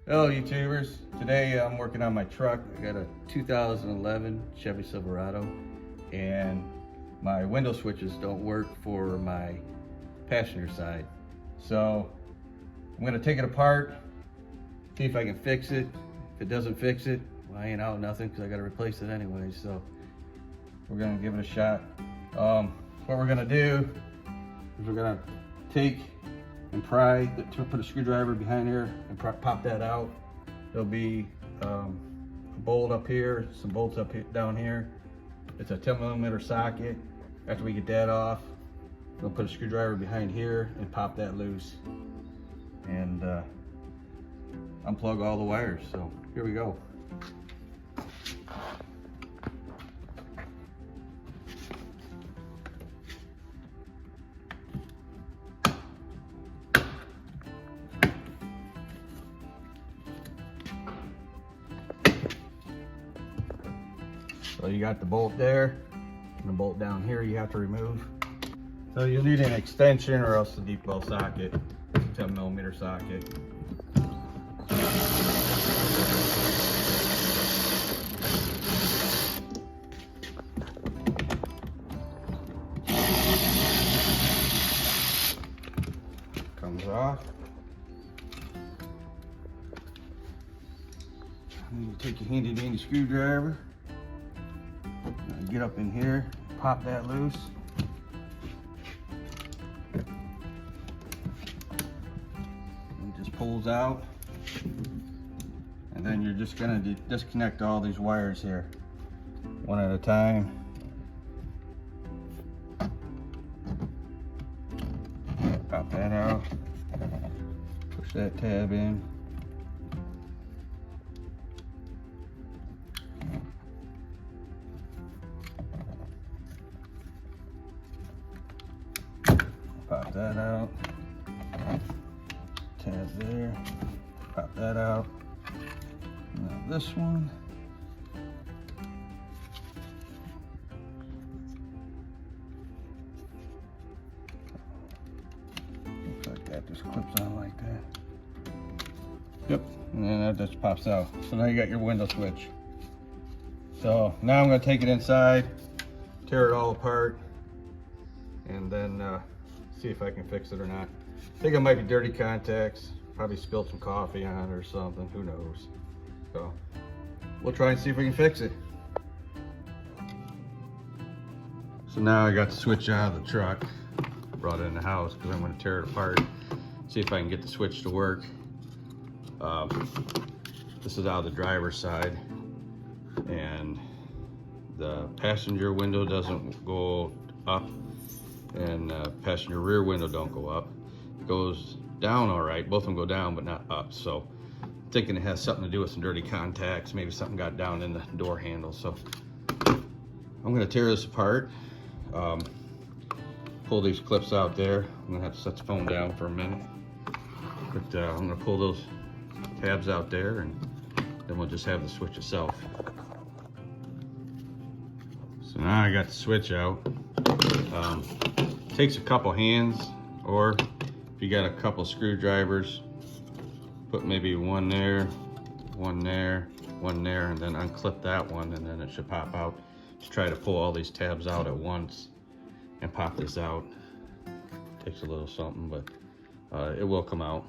Hello YouTubers, today I'm working on my truck. I got a 2011 Chevy Silverado and my window switches don't work for my passenger side. So I'm going to take it apart, see if I can fix it. If it doesn't fix it, well, I ain't out nothing because I got to replace it anyway. So we're going to give it a shot. What we're going to do is we're going to take and pry, put a screwdriver behind here and pop that out. There'll be a bolt up here, some bolts up here, down here. It's a 10mm socket. After we get that off, we'll put a screwdriver behind here and pop that loose and unplug all the wires. So here we go. So you got the bolt there, and the bolt down here you have to remove. So you'll need an extension or else the deep well socket. It's a 10mm socket. Comes off. And you take your handy dandy screwdriver. Get up in here, pop that loose. It just pulls out. And then you're just gonna disconnect all these wires here, one at a time. Pop that out. Push that tab in. Pop that out. Tab there. Pop that out. Now this one. Looks like that just clips on like that. Yep, and then that just pops out. So now you got your window switch. So now I'm going to take it inside, tear it all apart, and then see if I can fix it or not. I think it might be dirty contacts, probably spilled some coffee on it or something, who knows. So we'll try and see if we can fix it. So now I got the switch out of the truck, brought it in the house because I'm going to tear it apart, see if I can get the switch to work. This is out of the driver's side, and the passenger window doesn't go up, and passenger rear window don't go up. It goes down all right, both of them go down but not up. So I'm thinking it has something to do with some dirty contacts, maybe something got down in the door handle. So I'm going to tear this apart, pull these clips out there. I'm going to have to set the phone down for a minute, but I'm going to pull those tabs out there, and then we'll just have the switch itself. So now I got the switch out. Takes a couple hands, or if you got a couple screwdrivers, put maybe one there, one there, one there, and then unclip that one, and then it should pop out. Just try to pull all these tabs out at once and pop this out. Takes a little something, but it will come out.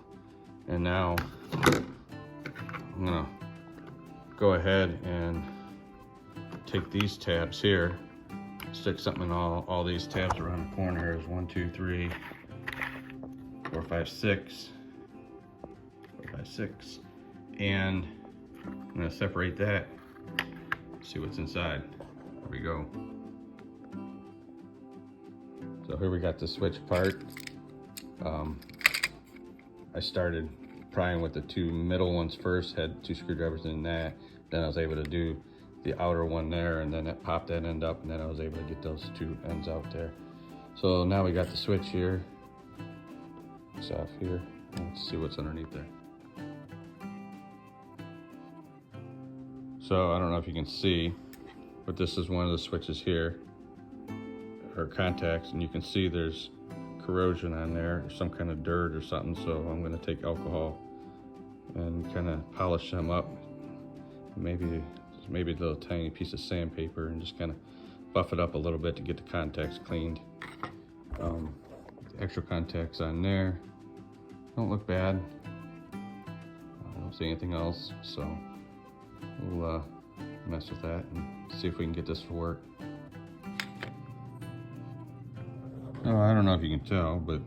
And now I'm gonna go ahead and take these tabs here, stick something in all these tabs around the corner. Here's 1, 2, 3, 4, 5, 6, 4, 5, 6, and I'm gonna separate that, see what's inside. There we go. So here we got the switch part. I started prying with the two middle ones first, had 2 screwdrivers in that, then I was able to do the outer one there, and then it popped that end up, and then I was able to get those 2 ends out there. So now we got the switch here. It's off here. Let's see what's underneath there. So I don't know if you can see, but this is one of the switches here, or contacts, and you can see there's corrosion on there, some kind of dirt or something. So I'm going to take alcohol and kind of polish them up. Maybe a little tiny piece of sandpaper and just kind of buff it up a little bit to get the contacts cleaned. Extra contacts on there don't look bad. I don't see anything else, so we'll mess with that and see if we can get this to work. Oh, I don't know if you can tell, but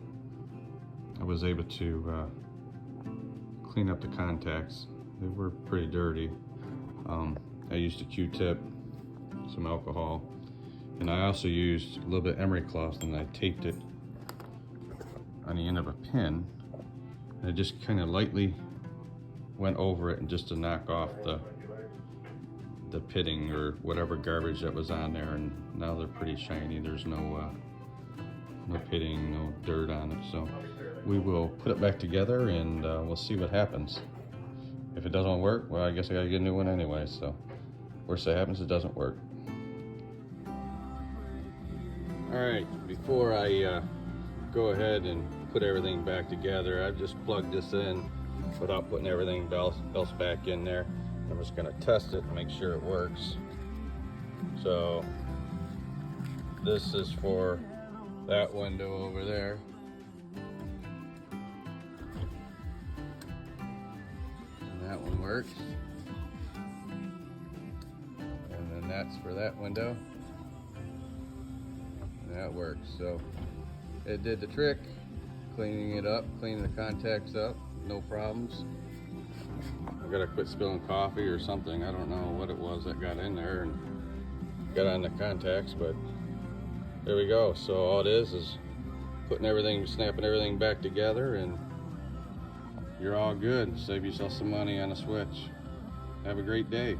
I was able to clean up the contacts. They were pretty dirty. I used a Q-tip, some alcohol, and I also used a little bit of emery cloth, and I taped it on the end of a pin. And I just kind of lightly went over it, and just to knock off the pitting or whatever garbage that was on there. And now they're pretty shiny. There's no pitting, no dirt on it. So we will put it back together, and we'll see what happens. If it doesn't work, well, I guess I gotta get a new one anyway. So worst that happens, it doesn't work. All right, before I go ahead and put everything back together, I've just plugged this in without putting everything else back in there. I'm just gonna test it and make sure it works. So this is for that window over there. And that one works. And then that's for that window. And that works. So it did the trick, cleaning it up, cleaning the contacts up, no problems. I gotta quit spilling coffee or something. I don't know what it was that got in there and got on the contacts, but there we go. So all it is putting everything, snapping everything back together, and you're all good. Save yourself some money on a switch. Have a great day.